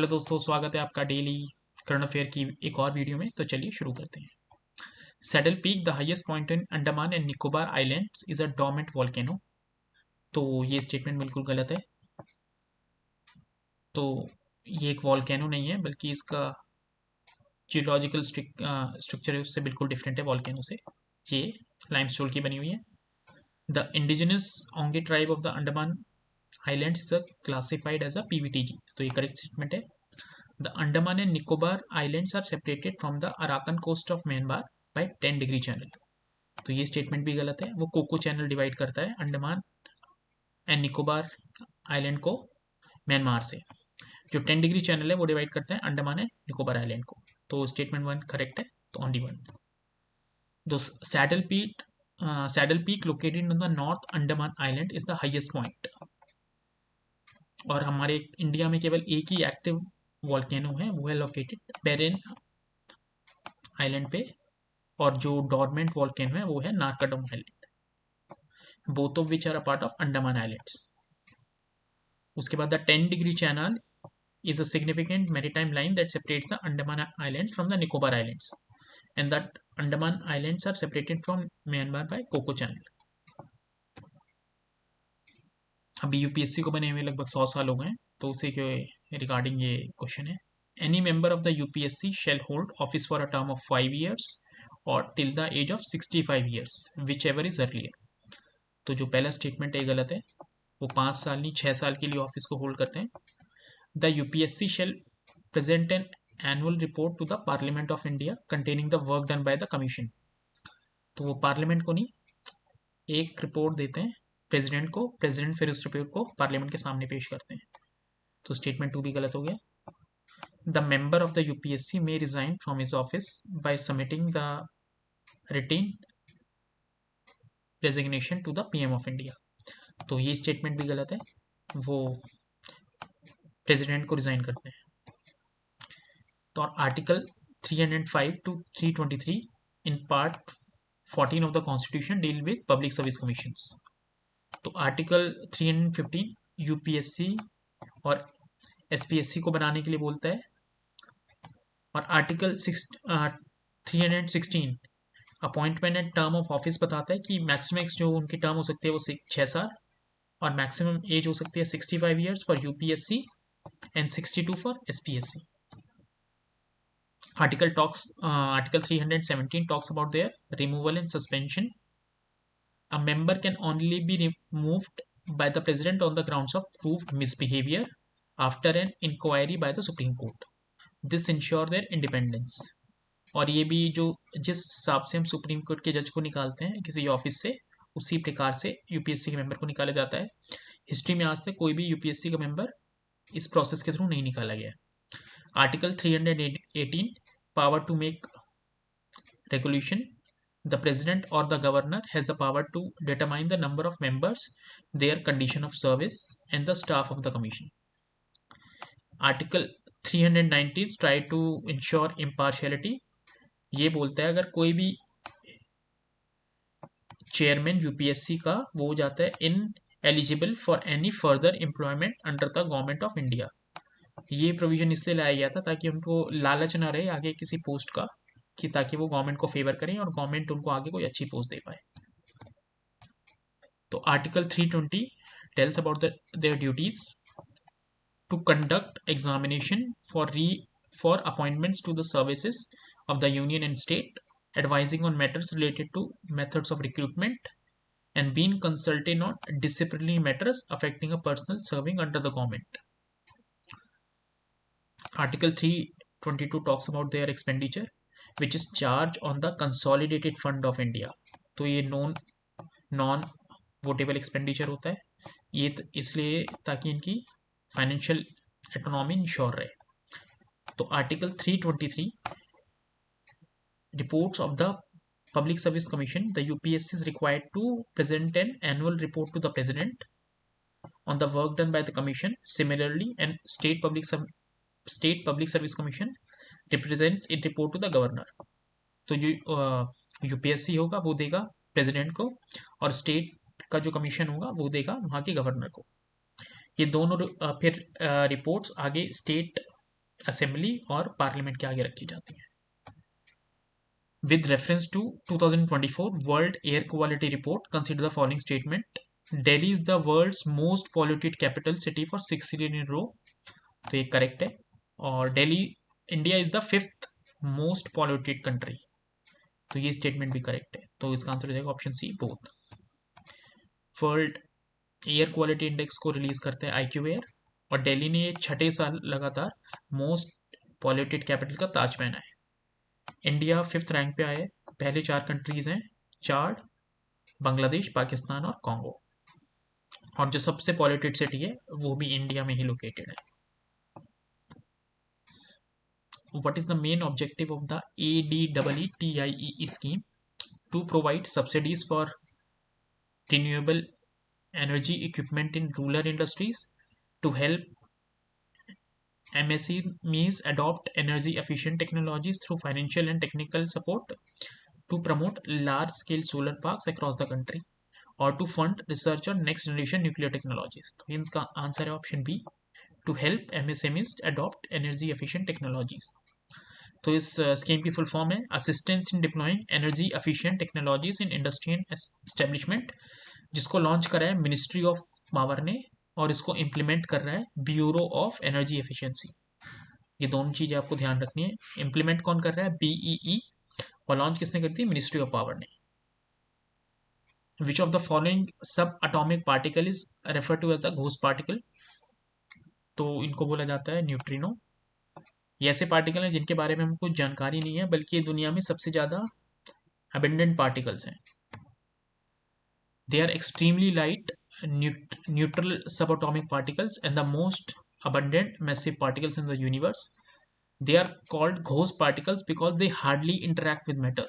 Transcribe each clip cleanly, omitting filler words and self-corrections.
Hello दोस्तों, स्वागत है आपका डेली करंट अफेयर की एक और वीडियो में। तो चलिए शुरू करते हैं। Saddle peak, the highest point in Andaman and Nicobar islands, is a dormant volcano. तो ये स्टेटमेंट बिल्कुल गलत है। तो ये एक वोल्केनो नहीं है, बल्कि इसका जियोलॉजिकल स्ट्रक्चर है उससे बिल्कुल डिफरेंट है वोल्केनो से। ये लाइमस्टोन की बनी हुई है। The indigenous Onge tribe of the Andaman islands is classified as a PVTG. तो ये करेक्ट स्टेटमेंट है। The Andaman and Nicobar Islands are separated from the Arakan coast of Myanmar by 10 degree channel. तो ये स्टेटमेंट भी गलत है। वो कोको चैनल डिवाइड करता है अंडमान एंड निकोबार आइलैंड को म्यांमार से। जो 10 डिग्री चैनल है वो डिवाइड करता है अंडमान एंड निकोबार आइलैंड को। तो स्टेटमेंट वन करेक्ट है। तो ओनली वन। दो saddle peak located on the north Andaman island is the highest point. और हमारे इंडिया में केवल एक ही एक्टिव वॉल्केनो है, वो है लोकेटेड बेरेन आइलैंड पे। और जो डॉर्मेंट वॉल्केनो है वो है Narcondam island, both of which are a part of Andaman islands. उसके बाद the 10 degree channel is a significant maritime line that separates the Andaman Islands from the Nicobar Islands, and that Andaman Islands are separated from Myanmar by Coco Channel. अभी UPSC को बने हुए लगभग 100 साल हो गए, तो उसी के रिगार्डिंग ये क्वेश्चन है। Any member of the UPSC shall hold office for a term of 5 years or till the age of 65 years, whichever is earlier. तो जो पहला स्टेटमेंट है गलत है। वो 5 साल नहीं 6 साल के लिए ऑफिस को होल्ड करते हैं। The UPSC shall present an annual report to the Parliament of India containing the work done by the Commission। तो वो पार्लियामेंट को नहीं, एक रिपोर्ट देते हैं प्रेसिडेंट को, प्रेसिडेंट फिर उस रिपोर्ट को पार्लियामेंट के सामने पेश करते हैं। तो स्टेटमेंट टू भी गलत हो गया। The member of the UPSC may resign from his office by submitting the written resignation to the PM of India. तो ये स्टेटमेंट भी गलत है। वो प्रेसिडेंट को रिजाइन करते हैं। तो article 305 to 323 in part 14 of the constitution deal with public service commissions. तो आर्टिकल 315 यूपीएससी और एसपीएससी को बनाने के लिए बोलता है। और article 316 appointment and term of office बताता है कि मैक्सिमम जो उनकी टर्म हो सकती है वो 6 साल, और मैक्सिमम एज हो सकती है 65 years for UPSC and 62 for SPSC. Article 317 talks about their removal and suspension. A member can only be removed by the president on the grounds of proved misbehavior after an inquiry by the Supreme Court. This ensure their independence. और ये भी जो जिस हिसाब से हम supreme court के जज को निकालते हैं किसी ऑफिस से, उसी प्रकार से यूपीएससी के मेंबर को निकाला जाता है। हिस्ट्री में आज तक कोई भी यूपीएससी का मेंबर इस प्रोसेस के थ्रू नहीं निकाला गया। Article 318 power to make regulation. The president or the governor has the power to determine the number of members, their condition of service, and the staff of the commission. Article 390 try to ensure impartiality. ये बोलता है अगर कोई भी chairman UPSC का वो हो जाता है in eligible for any further employment under the government of India. ये प्रोविजन इसलिए लाया गया था ताकि उनको लालच ना रहे आगे किसी पोस्ट का, कि ताकि वो गवर्नमेंट को फेवर करें और गवर्नमेंट उनको आगे कोई अच्छी पोस्ट दे पाए। तो article 320 tells about their duties to conduct examination for appointments to the services of the union and state, advising on matters related to methods of recruitment and being consulted on disciplinary matters affecting a personal serving under the government. Article 322 talks about their expenditure, which is charged on the consolidated fund of India. तो ये non votable expenditure होता है, ये इसलिए ताकि इनकी financial economy ensure रहे। तो article 323 reports of the public service commission, the UPSC is required to present an annual report to the president on the work done by the commission. Similarly, and state public service commission represents it report to the governor. तो जो UPSC होगा वो देगा president को, और state का जो commission होगा वो देगा वहाँ के गवर्नर को। ये दोनों फिर रिपोर्ट्स आगे स्टेट असेंबली और पार्लियामेंट के आगे रखी जाती हैं। With reference to 2024 World Air Quality Report, consider the following statement. Delhi is the world's most polluted capital city for 6 years in a row. तो ये करेक्ट है। और Delhi India is the fifth most polluted country, तो ये statement भी correct है। तो इसका आंसर हो जाएगा option C, both. World air quality index को रिलीज करते हैं IQ एयर, और दिल्ली ने ये छठे साल लगातार मोस्ट पॉल्यूटेड कैपिटल का ताज पहना है। इंडिया फिफ्थ रैंक पे आए। पहले चार कंट्रीज हैं, चाड, बांग्लादेश, पाकिस्तान और कॉन्गो। और जो सबसे पॉल्यूटेड सिटी है वो भी इंडिया में ही लोकेटेड है। What is the main objective of the ADEETIEE scheme? To provide subsidies for renewable energy equipment in rural industries, to help MSMEs adopt energy efficient technologies through financial and technical support, to promote large scale solar parks across the country, or to fund research on next generation nuclear technologies. तो इनका answer है option B, to help MSMEs adopt energy efficient technologies. तो इस scheme की full form है assistance in deploying energy efficient technologies in industry and establishment, जिसको launch करा है मिनिस्ट्री ऑफ पावर ने, और इसको इम्प्लीमेंट कर रहा है ब्यूरो ऑफ एनर्जी एफिशिएंसी। ये दोनों चीजें आपको ध्यान रखनी है। इम्प्लीमेंट कौन कर रहा है? BEE। और लॉन्च किसने कर दी? मिनिस्ट्री ऑफ पावर ने। Which of the following subatomic particle is refer to as the ghost particle? तो इनको बोला जाता है न्यूट्रिनो। ये ऐसे पार्टिकल हैं जिनके बारे में हमको जानकारी नहीं है, बल्कि ये दुनिया में सबसे ज्यादा abundant particles हैं। They are extremely light neutral subatomic particles and the most abundant massive particles in the universe. They are called ghost particles because they hardly interact with matter.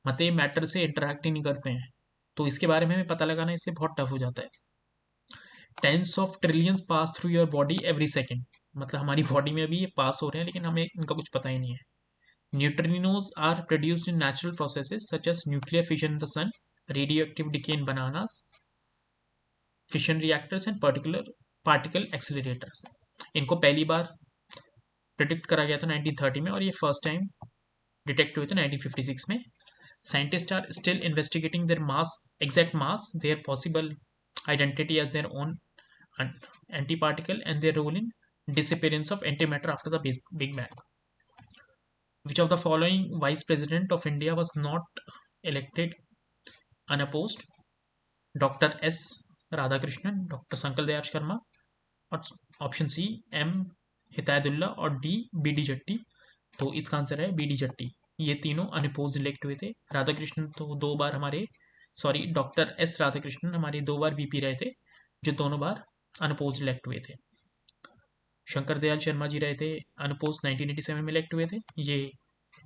मतलब ये मैटर से इंटरेक्ट ही नहीं करते हैं, तो इसके बारे में हमें पता लगाना इसलिए बहुत टफ हो जाता है। Tens of trillions pass through your body every second, मतलब हमारी बॉडी में अभी ये पास हो रहे हैं लेकिन हमें इनका कुछ पता ही नहीं है। Neutrinos are produced in natural processes such as nuclear fission in the sun, radioactive decay in bananas, fission reactors and particle accelerators. इनको पहली बार प्रिडिक्ट करा गया था 1930 में, और ये फर्स्ट टाइम डिटेक्ट हुए थे 1956 में। Scientists are still investigating their mass, exact mass, their possible identity as their own antiparticle, and their role in disappearance of antimatter after the Big Bang. Which of the following Vice President of India was not elected unopposed? Dr. S. Radhakrishnan, Dr. Sankal Dayal Sharma, और option C M. Hidayatullah और D. BD Jatti. तो इसका answer है BD Jatti. ये तीनों unopposed elect हुए थे। राधाकृष्णन तो दो बार हमारे, सॉरी, डॉक्टर S. राधाकृष्णन हमारे 2 बार VP रहे थे, जो दोनों बार अनअपोज्ड इलेक्ट हुए थे। शंकर दयाल शर्मा जी रहे थे अनअपोज्ड, 1987 में इलेक्ट हुए थे। ये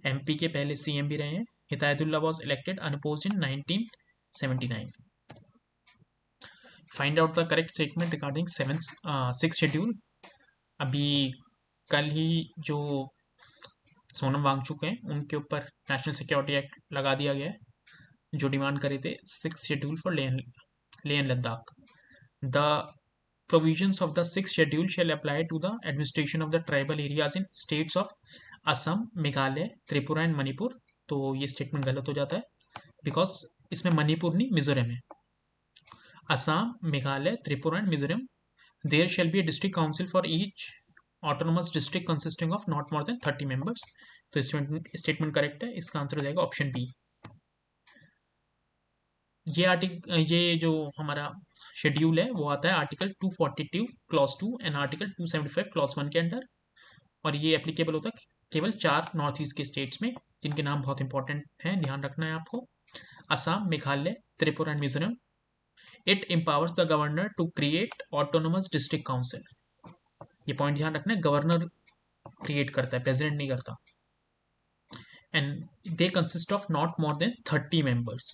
MP के पहले CM भी रहे हैं। Hidayatullah was elected unopposed in 1979। Find out the correct statement regarding six schedule. अभी कल ही जो सोनम वांगचुक हैं उनके ऊपर नेशनल सिक्योरिटी एक्ट लगा दिया गया है, जो डिमांड करे थे सिक्स शेड्यूल फॉर ले and Ladakh. The provisions of the sixth schedule shall apply to the administration of the tribal areas in states of Assam, Meghalaya, Tripura and Manipur. तो ये स्टेटमेंट गलत हो जाता है, बिकॉज इसमें मणिपुर नहीं मिजोरम है। Assam, Meghalaya, Tripura and Mizoram, there shall be a district council for each autonomous district consisting of not more than 30 members. तो स्टेटमेंट करेक्ट है, इसका आंसर हो जाएगा ऑप्शन बी। ये जो हमारा शेड्यूल है वो आता है article 242 clause 2 and article 275 clause 1 के अंडर, और ये एप्लीकेबल होता है केवल 4 नॉर्थ ईस्ट के स्टेट्स में, जिनके नाम बहुत इंपॉर्टेंट हैं, ध्यान रखना है आपको। Assam, Meghalaya, Tripura and Mizoram. It empowers the governor to create autonomous district council. ये पॉइंट ध्यान रखना है, गवर्नर क्रिएट करता है, प्रेसिडेंट नहीं करता। And they consist of not more than 30 members,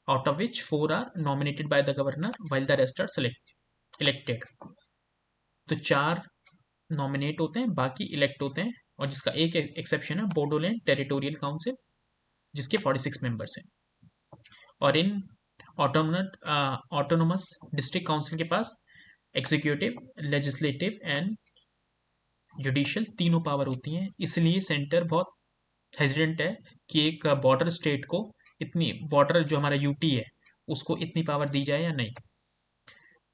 out of which 4 are nominated by the governor while the rest are elected. तो 4 nominate होते हैं, बाकी इलेक्ट होते हैं, और जिसका एक एक्सेप्शन है बोडोलैंड टेरिटोरियल काउंसिल, जिसके 46 मेंबर्स हैं। और इन ऑटोनोमस डिस्ट्रिक्ट काउंसिल के पास एग्जीक्यूटिव, लेजिस्लेटिव एंड जुडिशियल, तीनों पावर होती हैं, इसलिए सेंटर बहुत हेजिडेंट है कि एक बॉर्डर स्टेट को इतनी, बॉर्डर जो हमारा यूटी है उसको इतनी पावर दी जाए या नहीं।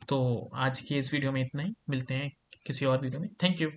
तो आज की इस वीडियो में इतना ही, मिलते हैं किसी और वीडियो में। Thank you.